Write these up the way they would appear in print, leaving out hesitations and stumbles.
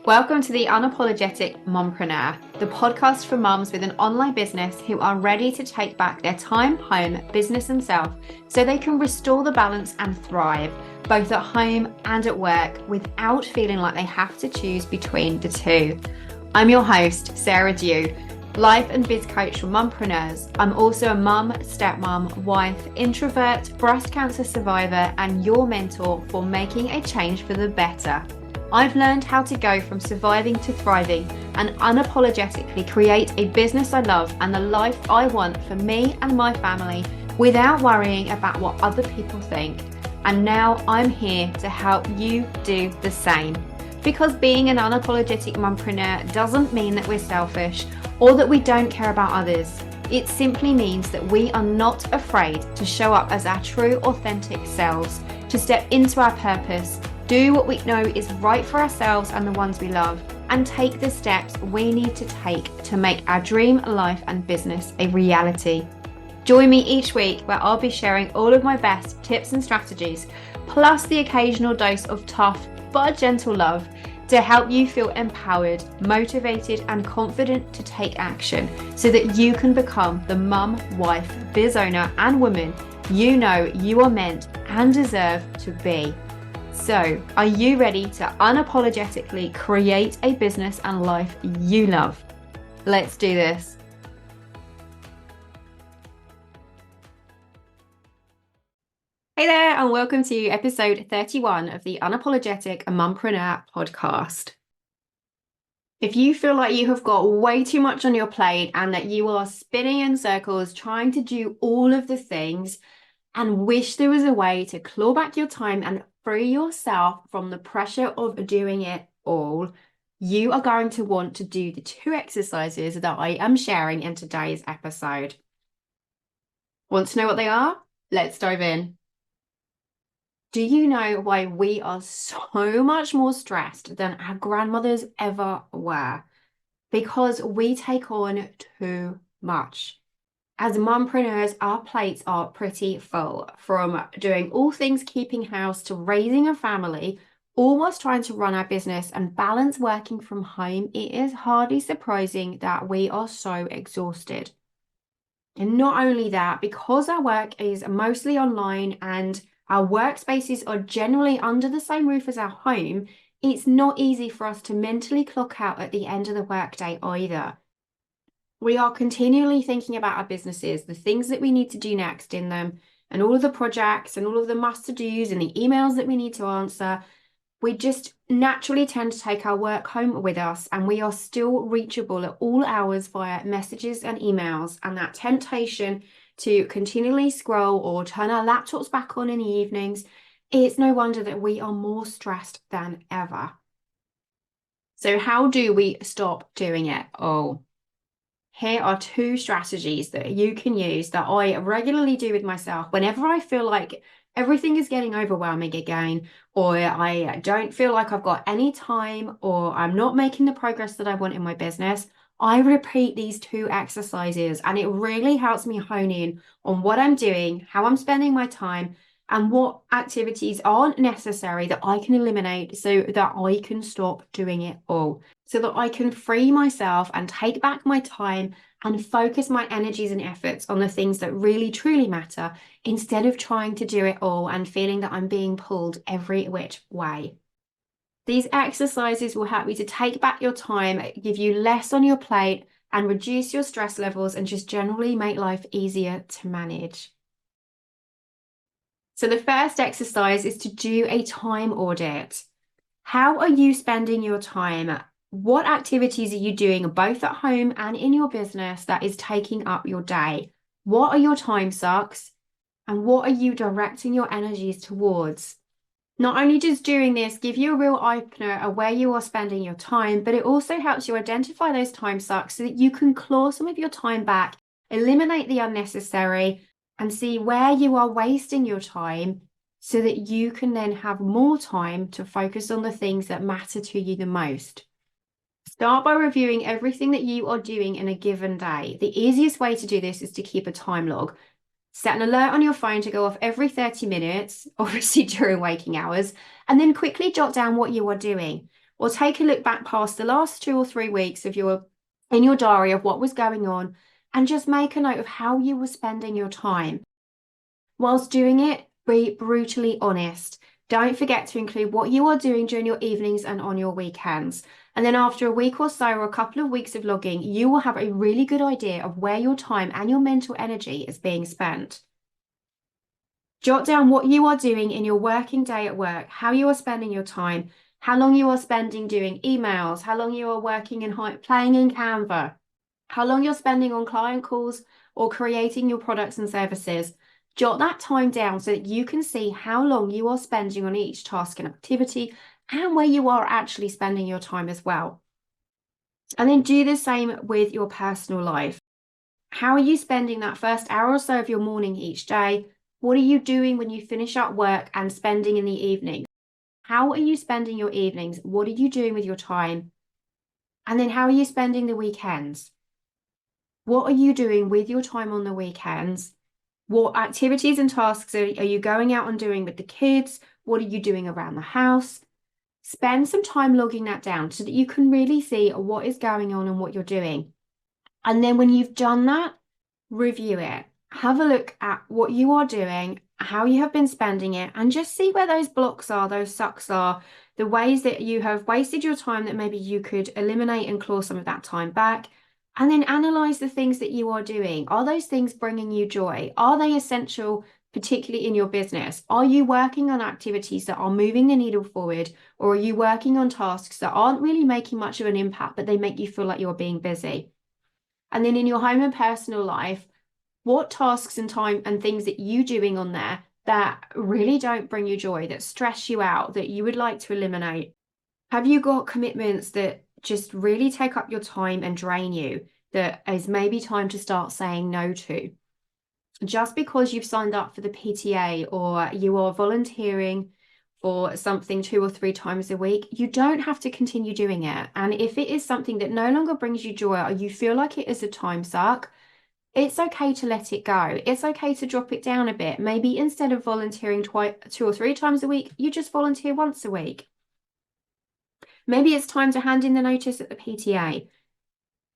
Welcome to the Unapologetic Mompreneur, the podcast for mums with an online business who are ready to take back their time, home, business and self so they can restore the balance and thrive, both at home and at work, without feeling like they have to choose between the two. I'm your host, Sarah Dew, life and biz coach for mompreneurs. I'm also a mum, stepmom, wife, introvert, breast cancer survivor, and your mentor for making a change for the better. I've learned how to go from surviving to thriving and unapologetically create a business I love and the life I want for me and my family without worrying about what other people think. And now I'm here to help you do the same. Because being an unapologetic mompreneur doesn't mean that we're selfish or that we don't care about others. It simply means that we are not afraid to show up as our true, authentic selves, to step into our purpose, do what we know is right for ourselves and the ones we love, and take the steps we need to take to make our dream life and business a reality. Join me each week where I'll be sharing all of my best tips and strategies, plus the occasional dose of tough but gentle love to help you feel empowered, motivated, and confident to take action so that you can become the mum, wife, biz owner, and woman you know you are meant and deserve to be. So, are you ready to unapologetically create a business and life you love? Let's do this. Hey there, and welcome to episode 31 of the Unapologetic Mompreneur podcast. If you feel like you have got way too much on your plate and that you are spinning in circles trying to do all of the things and wish there was a way to claw back your time and free yourself from the pressure of doing it all, you are going to want to do the two exercises that I am sharing in today's episode. Want to know what they are? Let's dive in. Do you know why we are so much more stressed than our grandmothers ever were? Because we take on too much. As mompreneurs, our plates are pretty full, from doing all things keeping house to raising a family, almost trying to run our business and balance working from home. It is hardly surprising that we are so exhausted. And not only that, because our work is mostly online and our workspaces are generally under the same roof as our home, it's not easy for us to mentally clock out at the end of the workday either. We are continually thinking about our businesses, the things that we need to do next in them, and all of the projects and all of the must-to-dos and the emails that we need to answer. We just naturally tend to take our work home with us, and we are still reachable at all hours via messages and emails. And that temptation to continually scroll or turn our laptops back on in the evenings, it's no wonder that we are more stressed than ever. So how do we stop doing it? Here are two strategies that you can use that I regularly do with myself whenever I feel like everything is getting overwhelming again, or I don't feel like I've got any time, or I'm not making the progress that I want in my business. I repeat these two exercises, and it really helps me hone in on what I'm doing, how I'm spending my time, and what activities aren't necessary that I can eliminate so that I can stop doing it all, so that I can free myself and take back my time and focus my energies and efforts on the things that really truly matter, instead of trying to do it all and feeling that I'm being pulled every which way. These exercises will help you to take back your time, give you less on your plate, and reduce your stress levels, and just generally make life easier to manage. So the first exercise is to do a time audit. How are you spending your time? What activities are you doing both at home and in your business that is taking up your day? What are your time sucks? And what are you directing your energies towards? Not only does doing this give you a real eye-opener of where you are spending your time, but it also helps you identify those time sucks so that you can claw some of your time back, eliminate the unnecessary, and see where you are wasting your time so that you can then have more time to focus on the things that matter to you the most. Start by reviewing everything that you are doing in a given day. The easiest way to do this is to keep a time log. Set an alert on your phone to go off every 30 minutes, obviously during waking hours, and then quickly jot down what you are doing. or take a look back past the last 2 or 3 weeks in your diary of what was going on, and just make a note of how you were spending your time. Whilst doing it, be brutally honest. Don't forget to include what you are doing during your evenings and on your weekends. And then after a week or so, or a couple of weeks of logging, you will have a really good idea of where your time and your mental energy is being spent. Jot down what you are doing in your working day at work, how you are spending your time, how long you are spending doing emails, how long you are working in playing in Canva, how long you're spending on client calls or creating your products and services. Jot that time down so that you can see how long you are spending on each task and activity and where you are actually spending your time as well. And then do the same with your personal life. How are you spending that first hour or so of your morning each day? What are you doing when you finish up work and spending in the evening? How are you spending your evenings? What are you doing with your time? And then how are you spending the weekends? What are you doing with your time on the weekends? What activities and tasks are you going out and doing with the kids? What are you doing around the house? Spend some time logging that down so that you can really see what is going on and what you're doing. And then when you've done that, review it. Have a look at what you are doing, how you have been spending it, and just see where those blocks are, those sucks are, the ways that you have wasted your time that maybe you could eliminate and claw some of that time back. And then analyze the things that you are doing. Are those things bringing you joy? Are they essential, particularly in your business? Are you working on activities that are moving the needle forward? Or are you working on tasks that aren't really making much of an impact, but they make you feel like you're being busy? And then in your home and personal life, what tasks and time and things that you're doing on there that really don't bring you joy, that stress you out, that you would like to eliminate? Have you got commitments that just really take up your time and drain you, that is maybe time to start saying no to? Just because you've signed up for the PTA or you are volunteering for something 2 or 3 times a week, you don't have to continue doing it. And if it is something that no longer brings you joy or you feel like it is a time suck, it's okay to let it go. It's okay to drop it down a bit. Maybe instead of volunteering 2 or 3 times a week, you just volunteer once a week. Maybe it's time to hand in the notice at the PTA.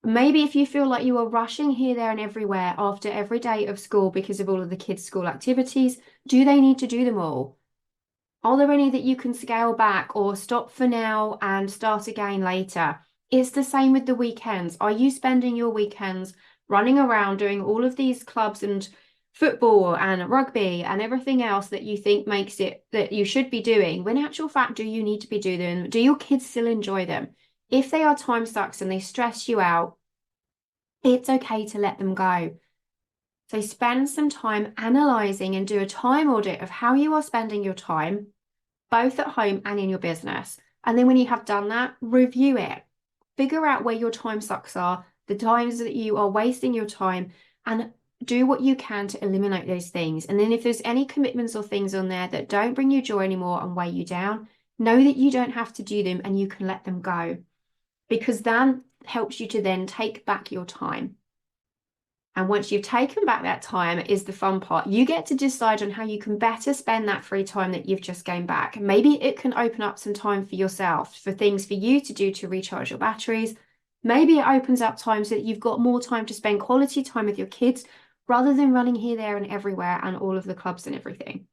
Maybe if you feel like you are rushing here, there, and everywhere after every day of school because of all of the kids' school activities, do they need to do them all? Are there any that you can scale back or stop for now and start again later? It's the same with the weekends. Are you spending your weekends running around doing all of these clubs and football and rugby and everything else that you think makes it that you should be doing, when in actual fact, do you need to be doing them? Do your kids still enjoy them? If they are time sucks and they stress you out, it's okay to let them go. So spend some time analyzing and do a time audit of how you are spending your time, both at home and in your business. And then when you have done that, review it. Figure out where your time sucks are, the times that you are wasting your time, and do what you can to eliminate those things. And then if there's any commitments or things on there that don't bring you joy anymore and weigh you down, know that you don't have to do them and you can let them go, because that helps you to then take back your time. And once you've taken back that time is the fun part. You get to decide on how you can better spend that free time that you've just gained back. Maybe it can open up some time for yourself, for things for you to do to recharge your batteries. Maybe it opens up time so that you've got more time to spend quality time with your kids rather than running here, there, and everywhere and all of the clubs and everything.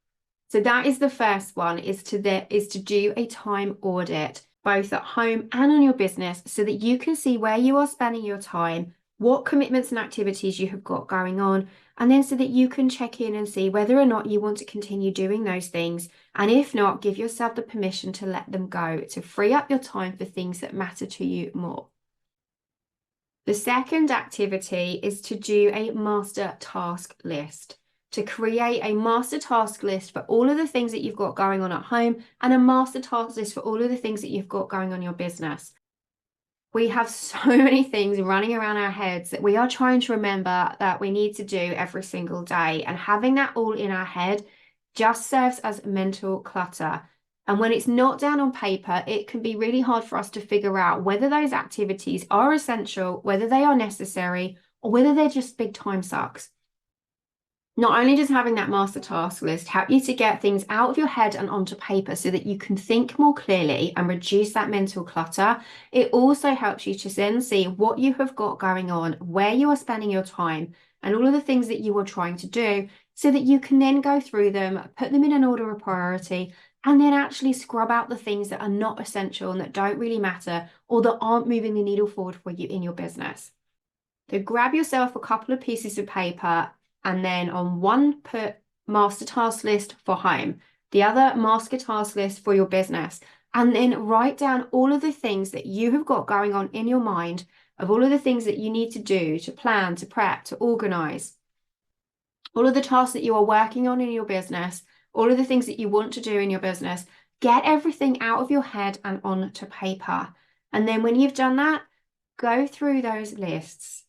So that is the first one, is to do a time audit, both at home and on your business, so that you can see where you are spending your time, what commitments and activities you have got going on, and then so that you can check in and see whether or not you want to continue doing those things. And if not, give yourself the permission to let them go, to free up your time for things that matter to you more. The second activity is to do a master task list, to create a master task list for all of the things that you've got going on at home and a master task list for all of the things that you've got going on in your business. We have so many things running around our heads that we are trying to remember that we need to do every single day. And having that all in our head just serves as mental clutter. And when it's not down on paper, it can be really hard for us to figure out whether those activities are essential, whether they are necessary, or whether they're just big time sucks. Not only does having that master task list help you to get things out of your head and onto paper so that you can think more clearly and reduce that mental clutter, it also helps you to then see what you have got going on, where you are spending your time, and all of the things that you are trying to do so that you can then go through them, put them in an order of priority, and then actually scrub out the things that are not essential and that don't really matter or that aren't moving the needle forward for you in your business. So grab yourself a couple of pieces of paper and then on one put master task list for home, the other master task list for your business, and then write down all of the things that you have got going on in your mind of all of the things that you need to do, to plan, to prep, to organize, all of the tasks that you are working on in your business, all of the things that you want to do in your business. Get everything out of your head and onto paper. And then when you've done that, go through those lists.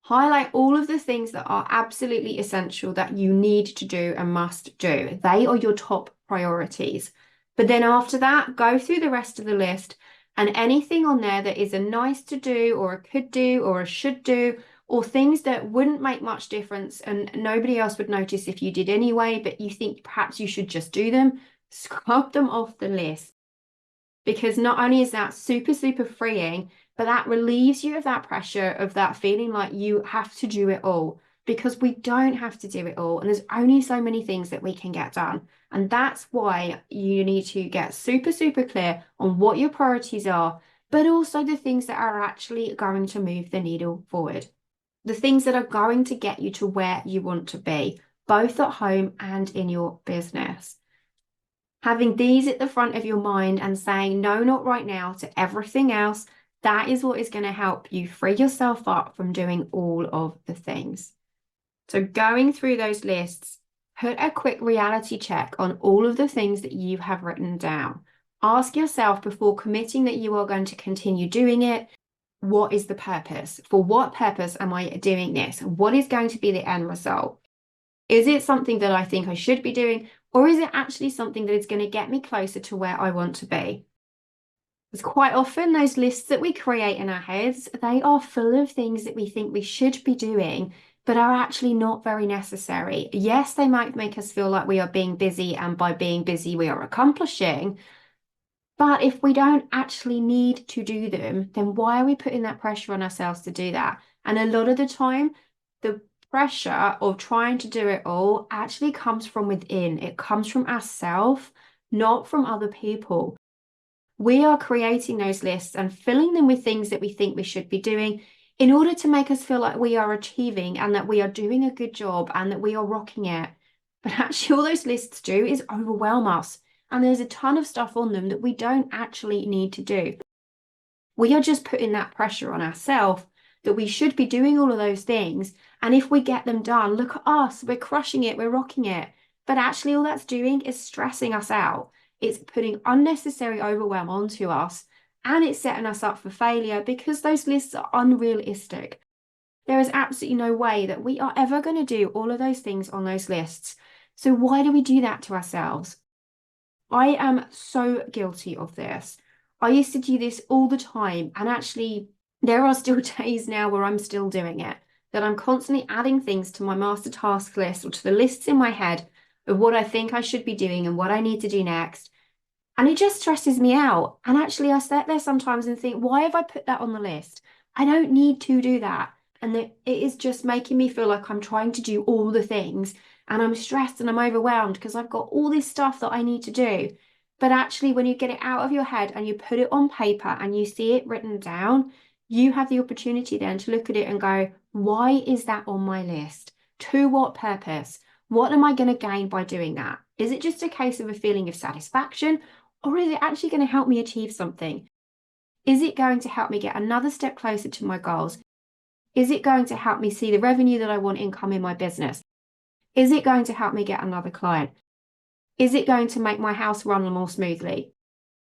Highlight all of the things that are absolutely essential that you need to do and must do. They are your top priorities. But then after that, go through the rest of the list and anything on there that is a nice to do or a could do or a should do or things that wouldn't make much difference and nobody else would notice if you did anyway, but you think perhaps you should just do them, scrub them off the list. Because not only is that super, super freeing, but that relieves you of that pressure of that feeling like you have to do it all, because we don't have to do it all. And there's only so many things that we can get done. And that's why you need to get super, super clear on what your priorities are, but also the things that are actually going to move the needle forward. The things that are going to get you to where you want to be, both at home and in your business. Having these at the front of your mind and saying, no, not right now, to everything else, that is what is going to help you free yourself up from doing all of the things. So going through those lists, put a quick reality check on all of the things that you have written down. Ask yourself before committing that you are going to continue doing it, what is the purpose? For what purpose am I doing this? What is going to be the end result? Is it something that I think I should be doing? Or is it actually something that is going to get me closer to where I want to be? Because quite often those lists that we create in our heads, they are full of things that we think we should be doing, but are actually not very necessary. Yes, they might make us feel like we are being busy, and by being busy, we are accomplishing. But if we don't actually need to do them, then why are we putting that pressure on ourselves to do that? And a lot of the time, the pressure of trying to do it all actually comes from within. It comes from ourselves, not from other people. We are creating those lists and filling them with things that we think we should be doing in order to make us feel like we are achieving and that we are doing a good job and that we are rocking it. But actually, all those lists do is overwhelm us. And there's a ton of stuff on them that we don't actually need to do. We are just putting that pressure on ourselves that we should be doing all of those things. And if we get them done, look at us, we're crushing it, we're rocking it. But actually, all that's doing is stressing us out. It's putting unnecessary overwhelm onto us and it's setting us up for failure because those lists are unrealistic. There is absolutely no way that we are ever going to do all of those things on those lists. So why do we do that to ourselves? I am so guilty of this. I used to do this all the time, and actually, there are still days now where I'm still doing it, that I'm constantly adding things to my master task list or to the lists in my head of what I think I should be doing and what I need to do next. And it just stresses me out. And actually, I sit there sometimes and think, why have I put that on the list? I don't need to do that. And it is just making me feel like I'm trying to do all the things and I'm stressed and I'm overwhelmed because I've got all this stuff that I need to do. But actually, when you get it out of your head and you put it on paper and you see it written down, you have the opportunity then to look at it and go, why is that on my list? To what purpose? What am I going to gain by doing that? Is it just a case of a feeling of satisfaction, or is it actually going to help me achieve something? Is it going to help me get another step closer to my goals? Is it going to help me see the revenue that I want income in my business? Is it going to help me get another client? Is it going to make my house run more smoothly?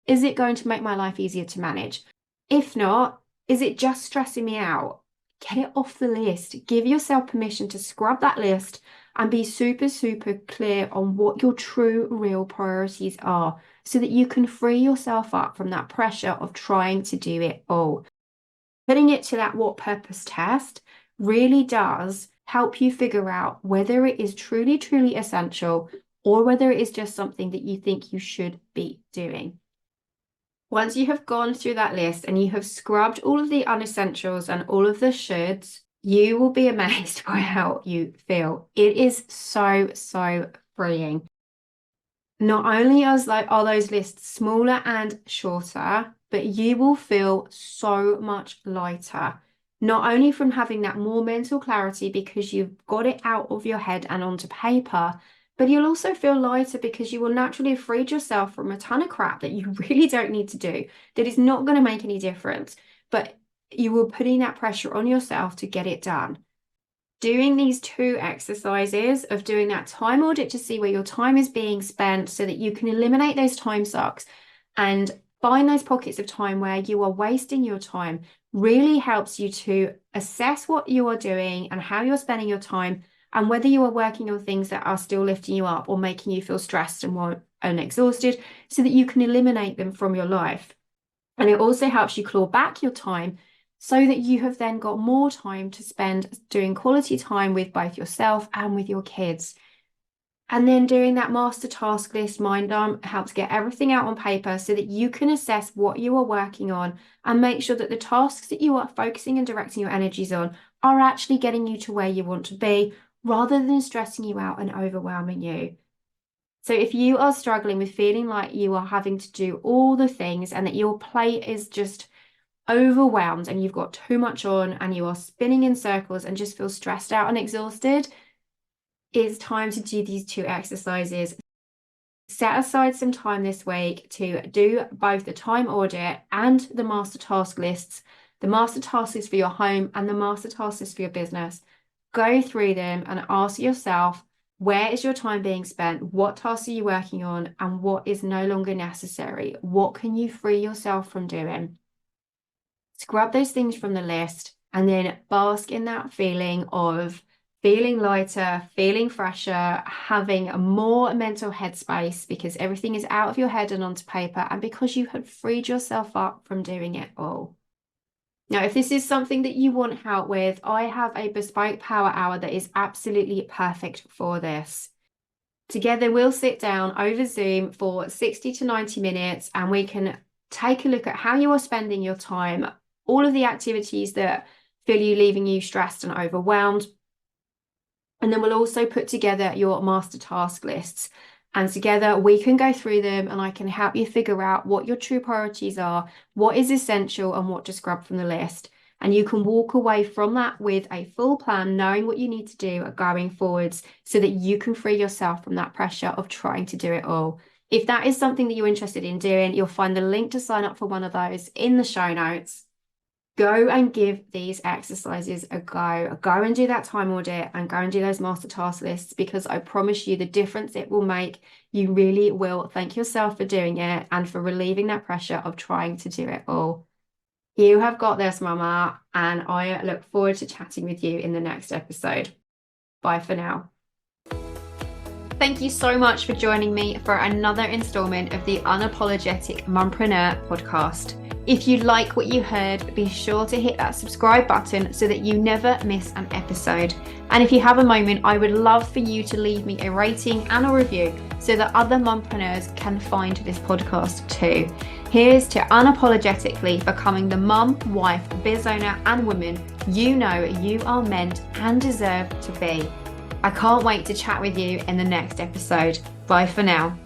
Is it going to make my life easier to manage? If not, is it just stressing me out? Get it off the list. Give yourself permission to scrub that list and be super, super clear on what your true, real priorities are so that you can free yourself up from that pressure of trying to do it all. Putting it to that what purpose test really does help you figure out whether it is truly, truly essential or whether it is just something that you think you should be doing. Once you have gone through that list and you have scrubbed all of the unessentials and all of the shoulds, you will be amazed by how you feel. It is so, so freeing. Not only are those lists smaller and shorter, but you will feel so much lighter. Not only from having that more mental clarity because you've got it out of your head and onto paper, but you'll also feel lighter because you will naturally have freed yourself from a ton of crap that you really don't need to do, that is not going to make any difference, but you will putting that pressure on yourself to get it done. Doing these 2 exercises of doing that time audit to see where your time is being spent so that you can eliminate those time sucks and find those pockets of time where you are wasting your time really helps you to assess what you are doing and how you're spending your time and whether you are working on things that are still lifting you up or making you feel stressed and exhausted so that you can eliminate them from your life. And it also helps you claw back your time so that you have then got more time to spend doing quality time with both yourself and with your kids. And then doing that master task list mind dump helps get everything out on paper so that you can assess what you are working on and make sure that the tasks that you are focusing and directing your energies on are actually getting you to where you want to be rather than stressing you out and overwhelming you. So if you are struggling with feeling like you are having to do all the things and that your plate is just overwhelmed and you've got too much on and you are spinning in circles and just feel stressed out and exhausted, it's time to do these 2 exercises. Set aside some time this week to do both the time audit and the master task lists. The master task list for your home and the master task list for your business. Go through them and ask yourself, where is your time being spent? What tasks are you working on? And what is no longer necessary? What can you free yourself from doing? Scrub those things from the list and then bask in that feeling of feeling lighter, feeling fresher, having a more mental headspace because everything is out of your head and onto paper and because you had freed yourself up from doing it all. Now, if this is something that you want help with, I have a bespoke power hour that is absolutely perfect for this. Together, we'll sit down over Zoom for 60 to 90 minutes and we can take a look at how you are spending your time, all of the activities that feel you leaving you stressed and overwhelmed. And then we'll also put together your master task lists. And together we can go through them and I can help you figure out what your true priorities are, what is essential and what to scrub from the list. And you can walk away from that with a full plan, knowing what you need to do going forwards so that you can free yourself from that pressure of trying to do it all. If that is something that you're interested in doing, you'll find the link to sign up for one of those in the show notes. Go and give these exercises a go. Go and do that time audit and go and do those master task lists because I promise you the difference it will make. You really will thank yourself for doing it and for relieving that pressure of trying to do it all. You have got this, Mama, and I look forward to chatting with you in the next episode. Bye for now. Thank you so much for joining me for another installment of the Unapologetic Mompreneur podcast. If you like what you heard, be sure to hit that subscribe button so that you never miss an episode. And if you have a moment, I would love for you to leave me a rating and a review so that other mompreneurs can find this podcast too. Here's to unapologetically becoming the mum, wife, biz owner, and woman you know you are meant and deserve to be. I can't wait to chat with you in the next episode. Bye for now.